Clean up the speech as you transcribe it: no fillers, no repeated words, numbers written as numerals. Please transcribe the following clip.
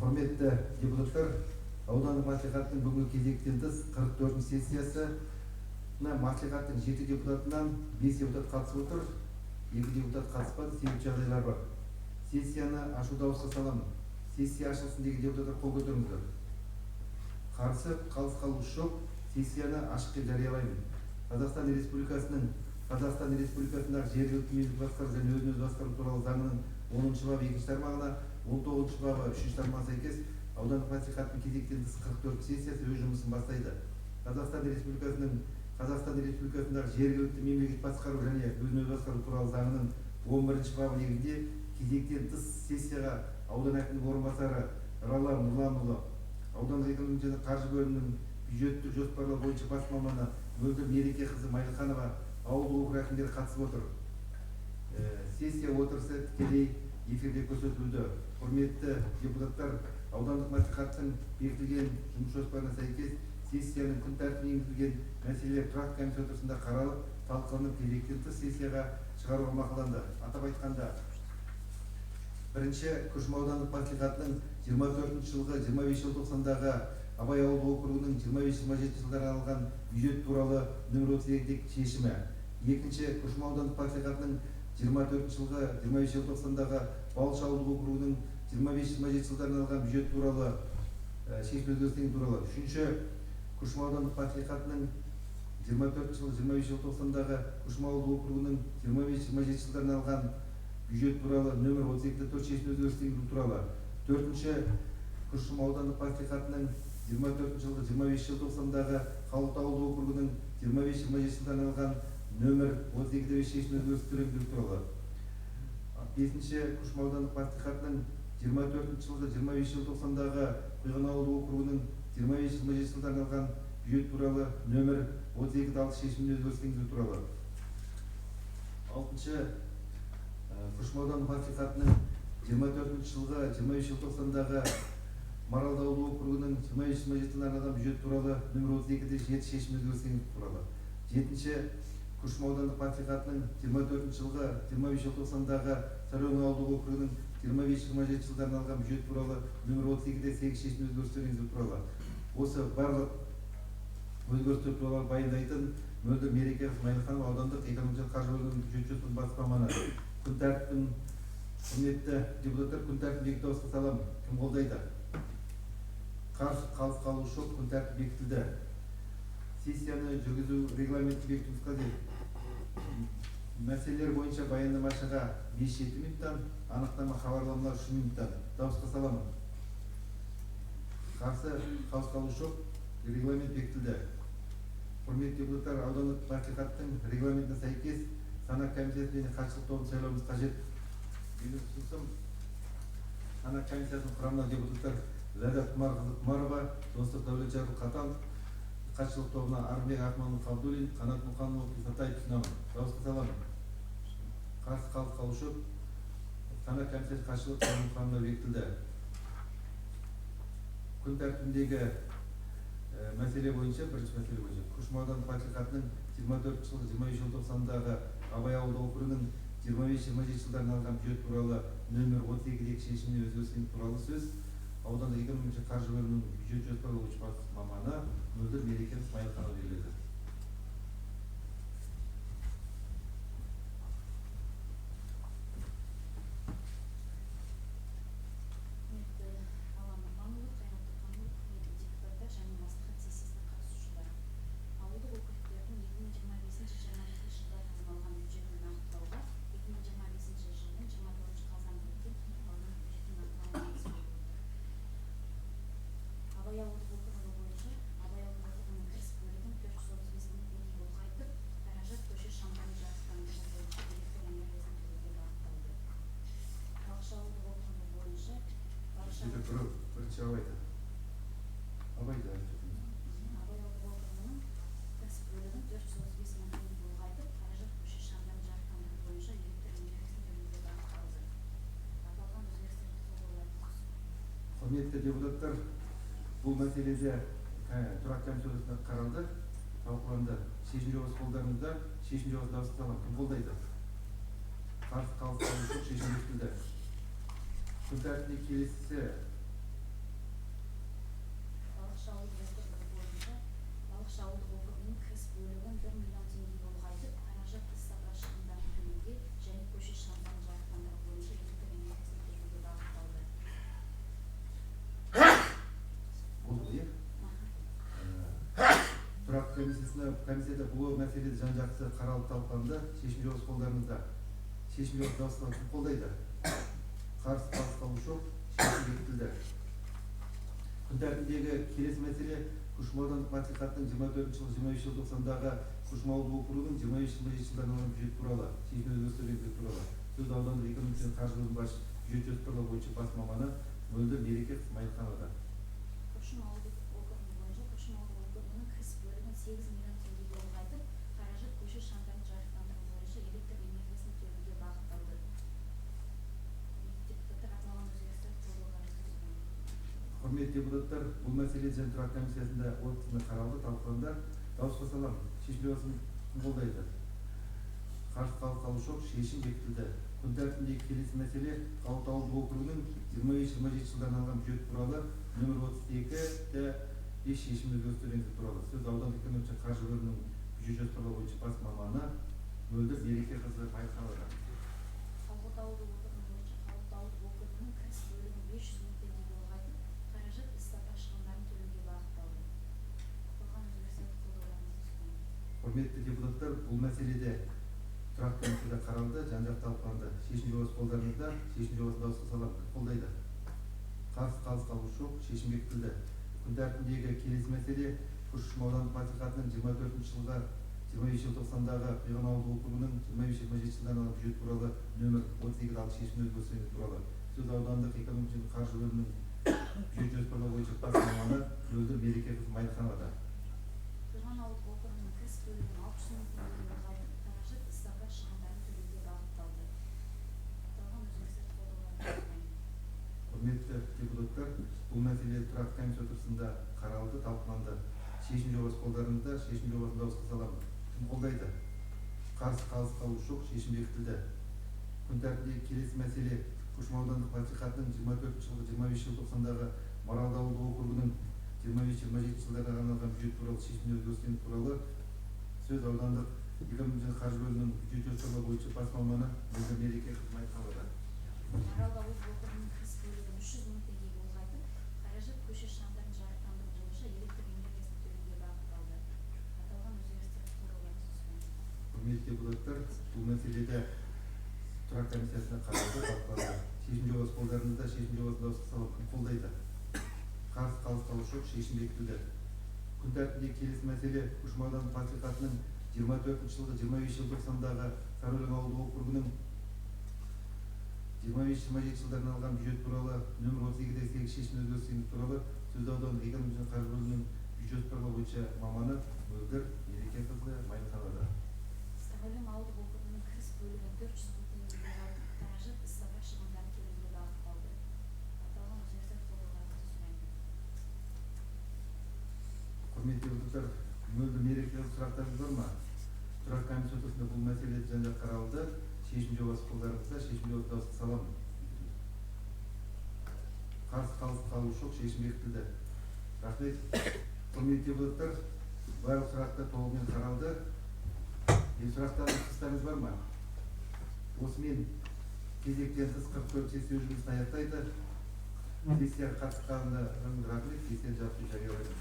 Құрметті депутаттар, аудандық мәслихаттың бүгінгі кезектен тыс 44 сессиясына мәслихаттың 7 депутатынан 5 депутат қатысып отыр, 2 депутат қатыспады, себеп жағдайлар бар. Сессияны ашу дауысқа саламын. Сессия ашылсын деген депутаттар қол көтеріңіздер. Қарсы, қалыс қалушы жоқ. Сессияны ашық деп жариялаймын. Қазақстан Республикасындағы жергілікті мемлекеттік басқару және өзін-өзі басқару туралы заңының 10-шы бабы 2-ші тармағына, 19-шы бабы 3-ші тармағына сәйкес аудандық мәслихаттың кезектен тыс 44 сессиясы өз жұмысын бастайды. Қазақстан Республикасындағы жергілікті мемлекеттік басқару және өзін-өзі басқару туралы заңының 11-ші бабы негізінде кезектен тыс сессияға аудан әкімінің орынбасары Ралла Нұрланұлы, аудандық экономика және қаржы бөлімінің бюджеттік жоспарлау бойынша бас маманы Мөлдір Мерекеқызы Майылханова, ауыл округ әкімдері қатысып отыр. Сессия отырысы тікелей эфирде көрсетілуде. Құрметті депутаттар, аудандық мәслихаттың бекітілген жұмыс жоспарына сәйкес сессияның күн тәртібіне енгізілген мәселелер тұрақты комиссия отырысында қаралып, талқыланып, кезектен тыс сессияға шығаруға мақұлданды. Атап айтқанда, бірінші Күршім аудандық мәслихатының 24 жылғы 25 желтоқсандағы Абай ауылдық округінің 25-27 жылдарға арналған бюджет туралы нөмір 32 шешімі. Екінші Күршім аудандық мәслихатының 24 жылғы 25 желтоқсандағы Балыш ауылдық округінің 25-27 жылдарға арналған бюджет туралы шешім өзгерістері туралы. Үшінші Күршім аудандық мәслихатының 24 жылғы 25 желтоқсандағы Күршім ауылдық округінің 25-27 жылдарға арналған бюджет туралы нөмір 32-4 шешім өзгерістері туралы. Төртінші Күршім аудандық мәслихатының 24 жылғы 25 желтоқсандағы Қалыпты ауылдық округінің 25-27 жылдарға арналған нөмір 32-5 шешім өзгерістері туралы. Бесінші Күршім аудандық мәслихатының 24 жылғы 25 желтоқсандағы Құйған ауылдық округінің 25-27 жылдарға арналған бюджет туралы нөмір 32-6 шешім өзгерістері туралы. Алтыншы Күршім аудандық мәслихатының 24 жылғы 25 желтоқсандағы Маралды ауылдық округінің 25-27 жылдарға арналған бюджет туралы нөмір 32-7 шешім өзгерістері туралы. Жетінші Күршім аудандық мәслихатының 24 жылғы 25 желтоқсандағы Сарыөңір ауылдық округінің 25-27 жылдарға арналған бюджет туралы нөмір 32-8 шешім өзгерістері туралы. Осы барлық өзгерістер туралы баяндайтын Мөлдір Мерекеқызы Майылханова, аудандық экономика қаржы бөлімінің бюджет жоспарының бас маманы. Күн тәртібін, құрметті депутаттар, күн тәртібін екі дауысқа саламын. Кім қолдайды? Қарсы, қалыс қалушы жоқ, күн тәртібі бекітілді. Сессияны жүргізу регламентті бекіту қажет. Мәселелер бойынша баяндамашыға 5-7 минуттан, анықтама хабарламалар 3 минуттан. Дауысқа саламын. Қарсы, қалыс қалушы жоқ, регламент бекітілді. Құрметті депутаттар, аудандық мәслихаттың регламентіне сәйкес санақ комиссиясы және хатшылық тобын сайлауымыз қажет. Санақ комиссиясының құрамына депутаттар Ләззат Құмарқызы Құмарова, Достық Дәулетжаров Қатан, хатшылық тобына Армбек Ахманов Абдуллин, Қанат Мұқанов Исатаев ұсынамын. Дауысқа саламын. Қарсы, қалыс қалушы жоқ, санақ комиссиясы хатшылық тобының құрамына бекітілді. Күн тәртібіндегі мәселе бойынша, бірінші мәселе бойынша, Күршім аудандық мәслихатының 24 жылғы 25 желтоқсандағы Абай ауылдық округінің 25-27 жылдарға арналған бюджет туралы нөмір 32-2 шешіміне өзгерістері туралы сөз аудандық экономика қаржы бөлімінің бюджет жоспарлау бойынша бас маманы Мөлдір Мерекеқызы Майылханова беріледі. Бірінші Абайды. Абайды айтып. Абай ауылдық округінің кәсіпкерлігін 435 мың теңге ұлғайтып, қаражат көше шамдан жарықтандыру бойынша электр энергиясын төлеуге бағытталды. Аталған өзгерістерді қолдауға. Құрметті депутаттар, бұл мәселеде тұрақты комиссиясында қаралды, талқыланды. Шешім жобасы қолдарыңызда, шешім жобасы дауысқа саламын. Кім қолдайды? Қарсы, қалыс қалушы жоқ, шешім бекітілді. Күн тәртібіне келесі тұрақты комиссияда бұл мәселе жан-жақты қаралып талқыланды. Шешім жобасы қолдарыңызда. Шешім жобасы дауысқа кім қолдайды? Қарсы қалыс жоқ. Шешім бекітілді. Күн тәртібіндегі келесі мәселе Күршім аудандық мәслихаттың 24 жылы 23 желтоқсандағы Күршім ауылдық округінің 25-27 жылдарына арналған бюджет туралы шешім өзгерістер туралы сөз аудандық экономика және қаржы бөлімінің басшысы бюджет жоспарлау бойынша бас маманы Мөлдір Мереке Майылханова. Күршім ауылдық округі бойынша Күршім ауылдық округінің кіріс бөлігін 8 миллион теңгеге ұлғайтып, қаражат көше шамдарын жарықтандыру бойынша электр энергиясын төлеуге бағытталды. Депутаттар аталған өзгерістер туралы Құрметті депутаттар, бұл мәселе және тұрақты комиссиясында отырысында қаралды, талқыланды. Дауысқа саламын. Шешім жобасын кім қолдайды? Қарсы қалыс жоқ. Шешім бекітілді. Күн тәртібіндегі келесі мәселе Қалалық ауылдық округінің 25-27 жылдарына арналған бюджет туралы нөмір 32-ді 5 шешім өзгерістер туралы сөз аудандық экономика және қаржы бөлімінің бюджет жоспарлау бойынша бас маманы Мөлдір Мереке қызы Майылханова. Қалалық ауылдық округі бойынша Қалалық ауылдық округінің кіріс бөлігін 500 мың теңгеге ұлғайтып, қаражат іс-сапар шығындарын төлеуге бағытталды. Аталған өзгерістерді қолдауларыңызды сұраймын. Құрметті депутаттар, бұл мәселеде тұрақты комиссияда қаралды, жан-жақты талқыланды. Шешім жобасы қолдарыңызда. Шешім жобасын дауысқа саламын. Кім қолдайды? Қарсы қалыс жоқ. Шешім бекітілді. Күн тәртібіндегі келесі мәселе Күршім аудандық мәслихатының 24 жылғы 23 желтоқсандағы Қиған ауылдық округінің 25-27 жылдарына арналған бюджет туралы нөмір 32-ді шешім өзгерістер туралы сөз аудандық экономика және қаржы бөлімінің бюджет жоспарлау бойынша бас маманы Мөлдір Мереке қызы Майылханова. Қиған ауылдық округінің кіріс бөлігін 600 мың теңгеге ұлғайтып, қаражат іс-сапар шығындарын төлеуге бағытталды. Аталған өзгерістерді қолдауларыңызды сұраймын. Құрметті депутаттар, бұл мәселе тұрақты комиссия отырысында қаралды, талқыланды. Шешім жобасы қолдарыңызда. Шешім жобасын дауысқа саламын. Кім қолдайды? Қарсы қалыс жоқ. Шешім бекітілді. Күн тәртібіндегі келесі мәселе Күршім аудандық мәслихатының 24 жылғы 25 желтоқсандағы Маралды ауылдық округінің 25-27 жылдарына арналған бюджет туралы шешім өзгерістер туралы сөз аудандық экономика және қаржы бөлімінің бюджет жоспарлау бойынша бас маманы Мөлдір Мереке қызы Майылханова. Маралды ауылдық округінің кіріс бөлігін 300 мың теңгеге ұлғайтып, қаражат көше шамдарын жарықтандыру бойынша электр энергиясын төлеуге бағытталды. Аталған өзгерістерді қолдауларыңызды сұраймын. Құрметті депутаттар, бұл мәселеде тұрақты комиссиясында қаралды, талқыланды. Шешім жобасы қолдарыңызда. Шешім жобасын дауысқа салып кім қолдайды? Қарсы қалыс жоқ. Шешім бекітілді. Күн тәртібіндегі келесі мәселе Күршім аудандық мәслихатының 24 жылғы 25 желтоқсандағы Сарыөлең ауылдық округінің 25-27 жылдарына арналған бюджет туралы нөмір 32-дегі шешім өзгерістер туралы сөз аудандық экономика және қаржы бөлімінің бюджет жоспарлау бойынша маманы Мөлдір Мереке қызы Майылханова. Сарыөлең ауылдық округінің кіріс бөлігін 400 мың теңгеге ұлғайтып, қаражат іс-сапар шығындарын төлеуге бағытталды. Аталған өзгерістерді қолдауларыңызды сұраймын. Құрметті депутаттар, Мөлдір Мереке қызы сұрақтарыңыз бар ма? Тұрақты комиссия отырысында бұл мәселе жан-жақты қаралды. Шешім жобасы қолдарыңызда. Шешім жобасын дауысқа саламын. Қарсы қалыс жоқ. Шешім бекітілді. Рахмет. Құрметті депутаттар, барлық сұрақтар толығымен қаралды. Енді сұрақтарыңыз бар ма? Осымен кезектен тыс 44 сессия жұмысын аяқтайды. Сессияға қатысқандарыңызға рахмет. Сессияны жабық деп жариялаймын.